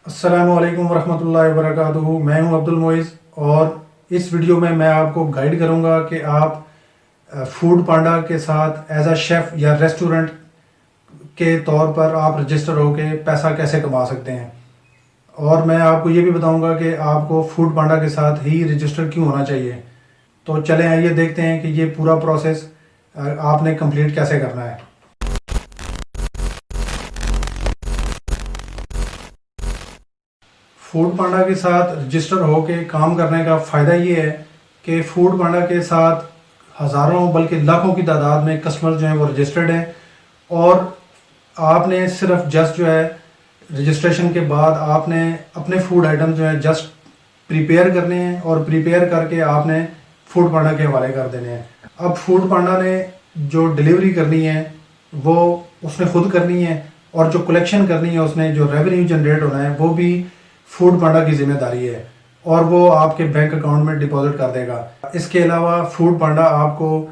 अस्सलामु अलैकुम वरहमतुल्लाहि वबरकातुहू। मैं हूं अब्दुल मोइज़ और इस वीडियो में मैं आपको गाइड करूंगा कि आप फूड पांडा के साथ एज अ शेफ़ या रेस्टोरेंट के तौर पर आप रजिस्टर होके पैसा कैसे कमा सकते हैं। और मैं आपको ये भी बताऊंगा कि आपको फूड पांडा के साथ ही रजिस्टर क्यों होना चाहिए। तो चलें आइए देखते हैं कि ये पूरा प्रोसेस आपने कंप्लीट कैसे करना है। फूड पांडा के साथ रजिस्टर होके काम करने का फ़ायदा ये है कि फूड पांडा के साथ हज़ारों बल्कि लाखों की तादाद में कस्टमर जो हैं वो रजिस्टर्ड हैं। और आपने सिर्फ जस्ट जो है रजिस्ट्रेशन के बाद आपने अपने फूड आइटम जो है जस्ट प्रिपेयर करने हैं और प्रिपेयर करके आपने फूड पांडा के हवाले कर देने हैं। अब फूड पांडा ने जो डिलीवरी करनी है वो उसने खुद करनी है और जो कलेक्शन करनी है उसने जो रेवेन्यू जनरेट होना है वो भी फूड पांडा की जिम्मेदारी है और वो आपके बैंक अकाउंट में डिपॉजिट कर देगा। इसके अलावा फूड पांडा आपको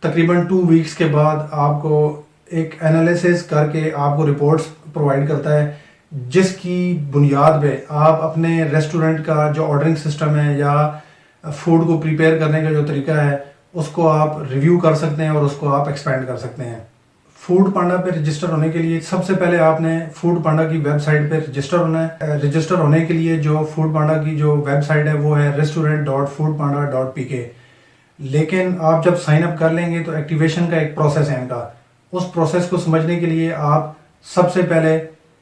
तकरीबन 2 वीक्स के बाद आपको एक एनालिसिस करके आपको रिपोर्ट्स प्रोवाइड करता है, जिसकी बुनियाद पे आप अपने रेस्टोरेंट का जो ऑर्डरिंग सिस्टम है या फूड को प्रिपेयर करने का जो तरीका है उसको आप रिव्यू कर सकते हैं और उसको आप एक्सपेंड कर सकते हैं। फूड पांडा पे रजिस्टर होने के लिए सबसे पहले आपने फूड पांडा की वेबसाइट पे रजिस्टर होना है। रजिस्टर होने के लिए जो फूड पांडा की जो वेबसाइट है वो है restaurant.foodpanda.pk। लेकिन आप जब साइन अप कर लेंगे तो एक्टिवेशन का एक प्रोसेस है इनका। उस प्रोसेस को समझने के लिए आप सबसे पहले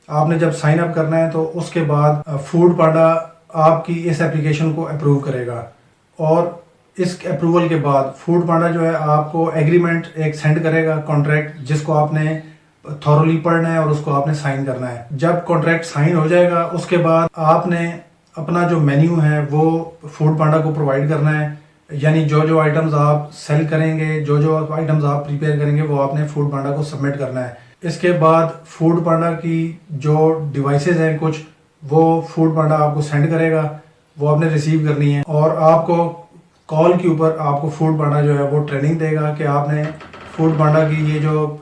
आपने जब साइन अप करना है तो उसके बाद फूड पांडा आपकी इस एप्लीकेशन को अप्रूव करेगा और इस अप्रूवल के बाद फूड पांडा जो है आपको एग्रीमेंट एक सेंड करेगा, कॉन्ट्रैक्ट, जिसको आपने थॉरली पढ़ना है और उसको आपने साइन करना है। जब कॉन्ट्रैक्ट साइन हो जाएगा उसके बाद आपने अपना जो मेन्यू है वो फूड पांडा को प्रोवाइड करना है। यानी जो जो आइटम्स आप सेल करेंगे, जो जो आइटम्स आप प्रिपेयर करेंगे वो आपने फूड पांडा को सबमिट करना है। इसके बाद फूड पांडा की जो डिवाइसेस हैं कुछ वो फूड पांडा आपको सेंड करेगा, वो आपने रिसीव करनी है और आपको कॉल के ऊपर आपको फूड पांडा जो है वो ट्रेनिंग देगा कि आपने फूड पांडा की ये जो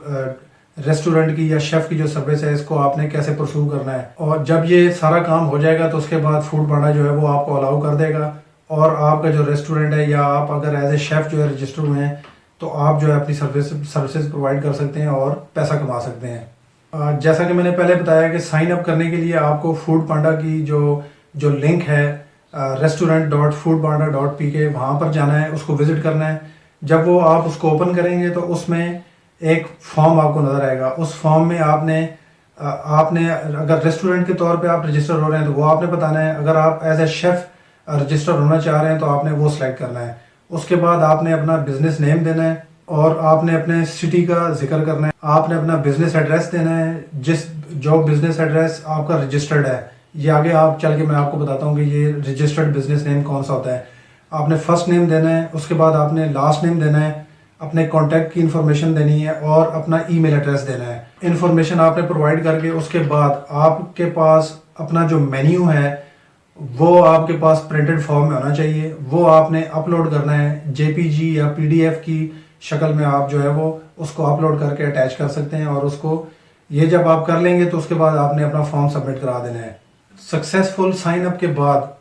रेस्टोरेंट की या शेफ़ की जो सर्विस है इसको आपने कैसे परस्यू करना है। और जब ये सारा काम हो जाएगा तो उसके बाद फूड पांडा जो है वो आपको अलाउ कर देगा और आपका जो रेस्टोरेंट है या आप अगर एज ए शेफ़ जो है रजिस्टर हुए हैं तो आप जो है अपनी सर्विसेज प्रोवाइड कर सकते हैं और पैसा कमा सकते हैं। जैसा कि मैंने पहले बताया कि साइन अप करने के लिए आपको फूड पांडा की जो जो लिंक है restaurant.foodpanda.pk वहाँ पर जाना है, उसको विज़िट करना है। जब वो आप उसको ओपन करेंगे तो उसमें एक फॉर्म आपको नज़र आएगा। उस फॉर्म में आपने अगर रेस्टोरेंट के तौर पे आप रजिस्टर हो रहे हैं तो वो आपने बताना है। अगर आप एज ए शेफ़ रजिस्टर होना चाह रहे हैं तो आपने वो सिलेक्ट करना है। उसके बाद आपने अपना बिजनेस नेम देना है और आपने अपने सिटी का जिक्र करना है। आपने अपना बिजनेस एड्रेस देना है, जो बिजनेस एड्रेस आपका रजिस्टर्ड है। ये आगे आप चल के मैं आपको बताता हूँ कि ये रजिस्टर्ड बिजनेस नेम कौन सा होता है। आपने फर्स्ट नेम देना है, उसके बाद आपने लास्ट नेम देना है, अपने कॉन्टैक्ट की इन्फॉर्मेशन देनी है और अपना ईमेल एड्रेस देना है। इन्फॉर्मेशन आपने प्रोवाइड करके उसके बाद आपके पास अपना जो मेन्यू है वो आपके पास प्रिंटेड फॉर्म में होना चाहिए। वो आपने अपलोड करना है जेपीजी या पीडीएफ की शक्ल में। आप जो है वो उसको अपलोड करके अटैच कर सकते हैं और उसको ये जब आप कर लेंगे तो उसके बाद आपने अपना फॉर्म सबमिट करा देना है। सक्सेसफुल साइन अप के बाद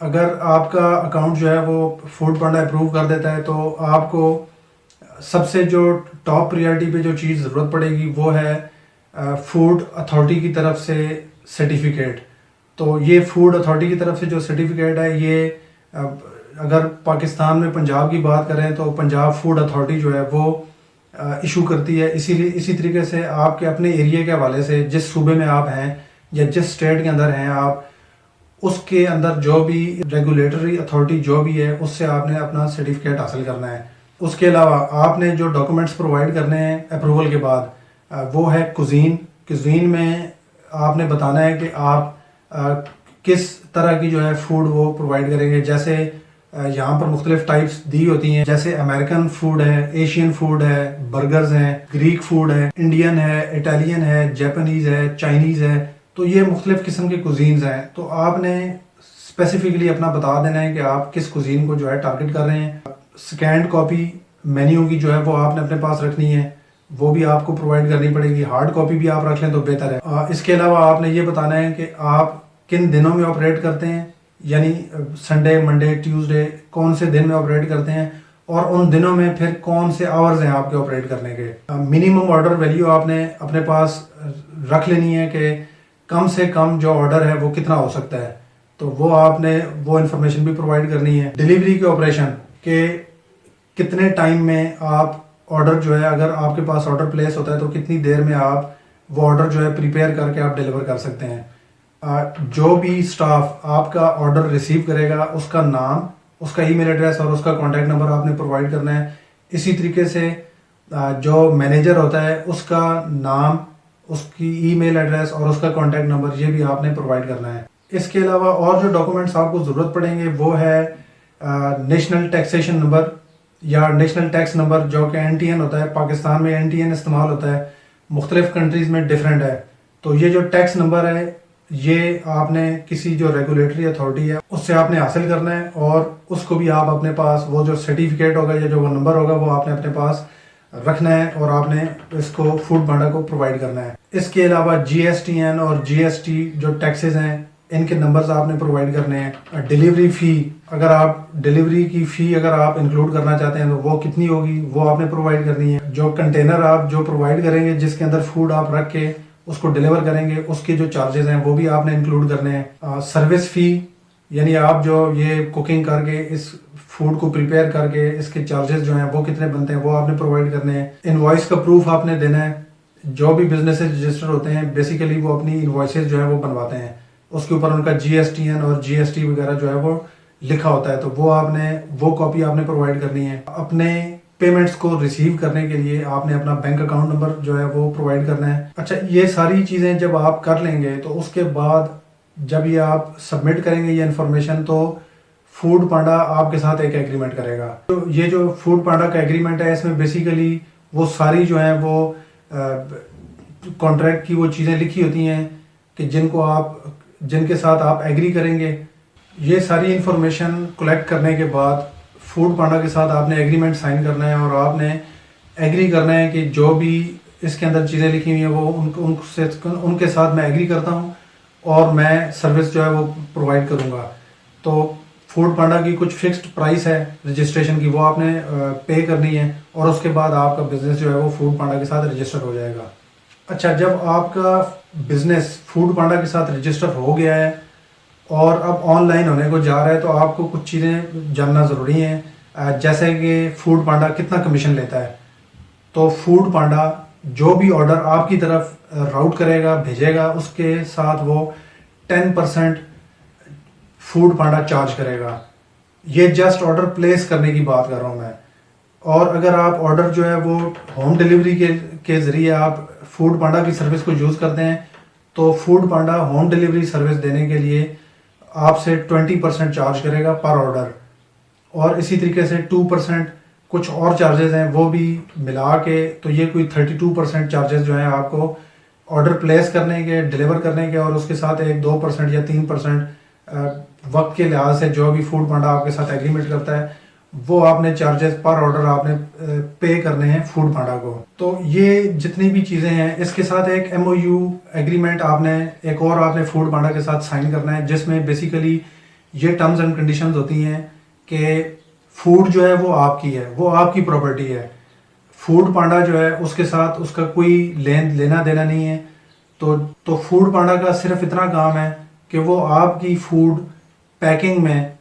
अगर आपका अकाउंट जो है वो फूड पांडा अप्रूव कर देता है तो आपको सबसे जो टॉप प्रायोरिटी पे जो चीज़ ज़रूरत पड़ेगी वो है फूड अथॉरिटी की तरफ से सर्टिफिकेट। तो ये फूड अथॉरिटी की तरफ से जो सर्टिफिकेट है ये अगर पाकिस्तान में पंजाब की बात करें तो पंजाब फूड अथॉरिटी जो है वो इशू करती है। इसी तरीके से आपके अपने एरिया के हवाले से जिस सूबे में आप हैं या जिस स्टेट के अंदर हैं आप, उसके अंदर जो भी रेगुलेटरी अथॉरिटी जो भी है उससे आपने अपना सर्टिफिकेट हासिल करना है। उसके अलावा आपने जो डॉक्यूमेंट्स प्रोवाइड करने हैं अप्रूवल के बाद वो है कुजीन में आपने बताना है कि आप किस तरह की जो है फूड वो प्रोवाइड करेंगे। जैसे यहाँ पर मुख्तलिफ टाइप्स दी होती हैं, जैसे अमेरिकन फूड है, एशियन फूड है, बर्गर्स हैं, ग्रीक फूड है, इंडियन है, इटालियन है, जापानीज़ है, चाइनीज़ है। तो ये मुख्तलिफ किस्म के कुजीन्स हैं। तो आपने स्पेसिफिकली अपना बता देना है कि आप किस कुजीन को जो है टारगेट कर रहे हैं। स्कैंड कॉपी मेन्यू की जो है वो आपने अपने पास रखनी है, वो भी आपको प्रोवाइड करनी पड़ेगी। हार्ड कॉपी भी आप रख लें तो बेहतर है। इसके अलावा आपने ये बताना है कि आप किन दिनों में ऑपरेट करते हैं, यानी संडे, मंडे, ट्यूसडे, कौन से दिन में ऑपरेट करते हैं, और उन दिनों में फिर कौन से आवर्स हैं आपके ऑपरेट करने के। मिनिमम ऑर्डर वैल्यू आपने अपने पास रख लेनी है कि कम से कम जो ऑर्डर है वो कितना हो सकता है, तो वो आपने वो इन्फॉर्मेशन भी प्रोवाइड करनी है। डिलीवरी के ऑपरेशन के कितने टाइम में आप ऑर्डर जो है, अगर आपके पास ऑर्डर प्लेस होता है तो कितनी देर में आप वो ऑर्डर जो है प्रिपेयर करके आप डिलीवर कर सकते हैं। जो भी स्टाफ आपका ऑर्डर रिसीव करेगा उसका नाम, उसका ईमेल एड्रेस और उसका कॉन्टैक्ट नंबर आपने प्रोवाइड करना है। इसी तरीके से जो मैनेजर होता है उसका नाम, उसकी ईमेल एड्रेस और उसका कॉन्टैक्ट नंबर, ये भी आपने प्रोवाइड करना है। इसके अलावा और जो डॉक्यूमेंट्स आपको ज़रूरत पड़ेंगे वो है नेशनल टैक्सेशन नंबर या नेशनल टैक्स नंबर, जो कि NTN होता है। पाकिस्तान में NTN इस्तेमाल होता है, मुख्तलिफ कंट्रीज़ में डिफरेंट है। तो ये जो टैक्स नंबर है ये आपने किसी जो रेगुलेटरी अथॉरिटी है उससे आपने हासिल करना है, और उसको भी आप अपने पास, वो जो सर्टिफिकेट होगा या जो वो नंबर होगा वो आपने अपने पास रखना है और आपने इसको फूड पांडा को प्रोवाइड करना है। इसके अलावा GSTN और GST जो टैक्सेस हैं इनके नंबर्स आपने प्रोवाइड करने हैं। डिलीवरी फ़ी, अगर आप डिलीवरी की फ़ी अगर आप इंक्लूड करना चाहते हैं तो वो कितनी होगी वो आपने प्रोवाइड करनी है। जो कंटेनर आप जो प्रोवाइड करेंगे जिसके अंदर फूड आप रख के उसको डिलीवर करेंगे उसके जो चार्जेस हैं वो भी आपने इंक्लूड करने हैं। सर्विस फ़ी, यानी आप जो ये कुकिंग करके इस फूड को प्रिपेयर करके इसके चार्जेस जो हैं वो कितने बनते हैं वो आपने प्रोवाइड करने हैं। इनवॉइस का प्रूफ आपने देना है। जो भी बिजनेस रजिस्टर होते हैं बेसिकली वो अपनी इनवॉइसेस जो है वो बनवाते हैं, उसके ऊपर उनका GSTN और GST वगैरह जो है वो लिखा होता है, तो वो कॉपी आपने प्रोवाइड करनी है। अपने पेमेंट्स को रिसीव करने के लिए आपने अपना बैंक अकाउंट नंबर जो है वो प्रोवाइड करना है। अच्छा, ये सारी चीज़ें जब आप कर लेंगे तो उसके बाद जब ये आप सबमिट करेंगे ये इन्फॉर्मेशन, तो फूड पांडा आपके साथ एक एग्रीमेंट करेगा। तो ये जो फूड पांडा का एग्रीमेंट है इसमें बेसिकली वो सारी जो है वो कॉन्ट्रैक्ट की वो चीज़ें लिखी होती हैं कि जिनके साथ आप एग्री करेंगे। ये सारी इन्फॉर्मेशन कलेक्ट करने के बाद फूड पांडा के साथ आपने एग्रीमेंट साइन करना है और आपने एग्री करना है कि जो भी इसके अंदर चीज़ें लिखी हुई हैं वो उनके साथ मैं एग्री करता हूँ और मैं सर्विस जो है वो प्रोवाइड करूँगा। तो फूड पांडा की कुछ फिक्स्ड प्राइस है रजिस्ट्रेशन की, वो आपने पे करनी है और उसके बाद आपका बिज़नेस जो है वो फूड पांडा के साथ रजिस्टर हो जाएगा। अच्छा, जब आपका बिज़नेस फूड पांडा के साथ रजिस्टर हो गया है और अब ऑनलाइन होने को जा रहा है तो आपको कुछ चीज़ें जानना ज़रूरी हैं, जैसे कि फूड पांडा कितना कमीशन लेता है। तो फूड पांडा जो भी ऑर्डर आपकी तरफ राउट करेगा, भेजेगा, उसके साथ वो 10% फूड पांडा चार्ज करेगा। ये जस्ट ऑर्डर प्लेस करने की बात कर रहा हूँ मैं। और अगर आप ऑर्डर जो है वो होम डिलीवरी के ज़रिए आप फूड पांडा की सर्विस को यूज़ करते हैं तो फूड पांडा होम डिलीवरी सर्विस देने के लिए आपसे 20% चार्ज करेगा पर ऑर्डर, और इसी तरीके से 2% कुछ और चार्जेस हैं वो भी मिला के, तो ये कोई 32% चार्जेस जो हैं आपको ऑर्डर प्लेस करने के, डिलीवर करने के, और उसके साथ एक 2% या 3% वक्त के लिहाज से जो भी फूड पांडा आपके साथ एग्रीमेंट करता है वो आपने चार्जेस पर ऑर्डर आपने पे करने हैं फूड पांडा को। तो ये जितनी भी चीज़ें हैं इसके साथ एक MOU एग्रीमेंट एक और आपने फूड पांडा के साथ साइन करना है, जिसमें बेसिकली ये टर्म्स एंड कंडीशंस होती हैं कि फूड जो है वो आपकी है, वो आपकी प्रॉपर्टी है। फूड पांडा जो है उसके साथ उसका कोई लेना देना नहीं है। तो फूड पांडा का सिर्फ इतना काम है कि वो आपकी फूड पैकिंग में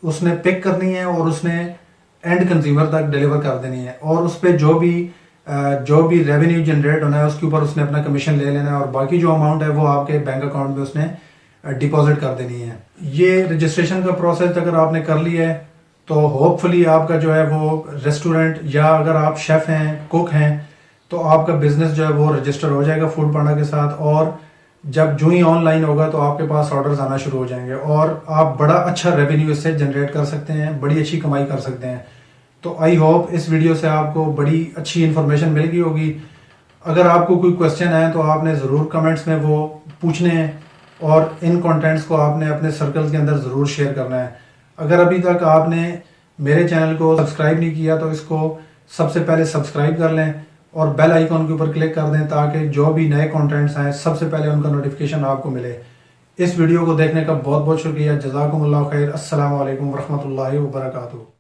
उसने पिक करनी है और उसने एंड कंज्यूमर तक डिलीवर कर देनी है, और उस पर जो भी रेवेन्यू जनरेट होना है उसके ऊपर उसने अपना कमीशन ले लेना है, और बाकी जो अमाउंट है वो आपके बैंक अकाउंट में उसने डिपॉजिट कर देनी है। ये रजिस्ट्रेशन का प्रोसेस अगर आपने कर लिया है तो होपफुली आपका जो है वो रेस्टोरेंट, या अगर आप शेफ़ हैं, कुक हैं, तो आपका बिजनेस जो है वो रजिस्टर हो जाएगा फूड पांडा के साथ, और जब जो ही ऑनलाइन होगा तो आपके पास ऑर्डर्स आना शुरू हो जाएंगे और आप बड़ा अच्छा रेवेन्यू इससे जनरेट कर सकते हैं, बड़ी अच्छी कमाई कर सकते हैं। तो आई होप इस वीडियो से आपको बड़ी अच्छी इन्फॉर्मेशन मिल गई होगी। अगर आपको कोई क्वेश्चन है तो आपने ज़रूर कमेंट्स में वो पूछने हैं, और इन कंटेंट्स को आपने अपने सर्कल्स के अंदर ज़रूर शेयर करना है। अगर अभी तक आपने मेरे चैनल को सब्सक्राइब नहीं किया तो इसको सबसे पहले सब्सक्राइब कर लें और बेल आइकॉन के ऊपर क्लिक कर दें ताकि जो भी नए कंटेंट्स आए सबसे पहले उनका नोटिफिकेशन आपको मिले। इस वीडियो को देखने का बहुत बहुत शुक्रिया। जज़ाकुमुल्लाह खैर। अस्सलामु अलैकुम वरहमतुल्लाहि वबरकातुहू।